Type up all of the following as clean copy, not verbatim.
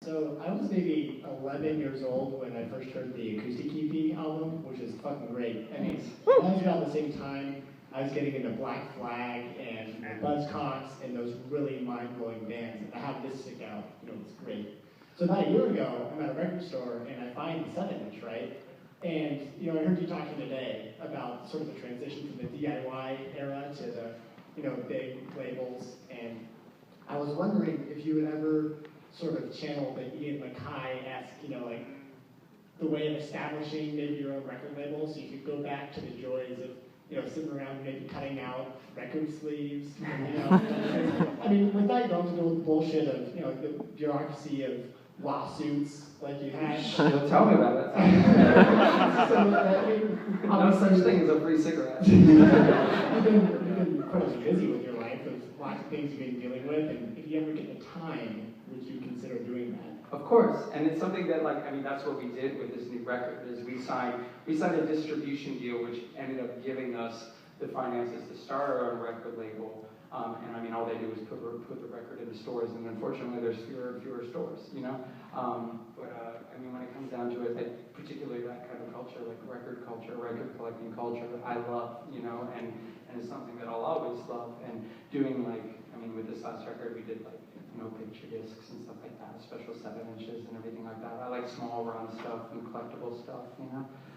So I was maybe 11 years old when I first heard the Acoustic EP album, which is fucking great. I mean, around the same time, I was getting into Black Flag and the Buzzcocks and those really mind-blowing bands. And to have this stick out, it's great. So about a year ago, I'm at a record store and I find the 7-inch, right? And I heard you talking today about sort of the transition from the DIY era to the big labels, and I was wondering if you would ever sort of channel the Ian MacKaye-esque, like the way of establishing maybe your own record label, so you could go back to the joys of sitting around maybe cutting out record sleeves, I mean, without going through the bullshit of the bureaucracy of lawsuits like you had. Tell me about it. No such thing as a free cigarette. You've been quite busy with your life. There's lots of things you've been dealing with, and if you ever get the time, would you consider doing that? Of course, and it's something that, that's what we did with this new record, is we signed a distribution deal, which ended up giving us the finances to start our own record label. And all they do is put the record in the stores, and unfortunately there's fewer and fewer stores, when it comes down to it, particularly that kind of culture, like record culture, record collecting culture, I love, and it's something that I'll always love. And doing with this last record, we did picture discs and stuff like that, special 7-inches and everything like that. I like small run stuff and collectible stuff,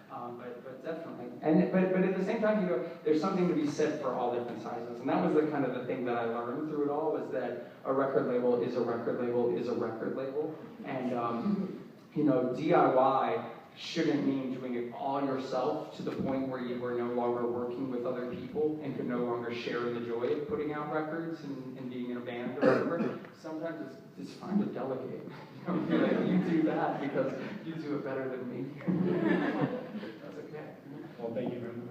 but definitely. But at the same time, there's something to be said for all different sizes, and that was the kind of the thing that I learned through it all, was that a record label is a record label is a record label, and DIY shouldn't mean doing it all yourself to the point where you were no longer working with other people and could no longer share in the joy of putting out records and being in a band or whatever. Sometimes it's fine to delegate. You do that because you do it better than me. That's okay. Well, thank you very much.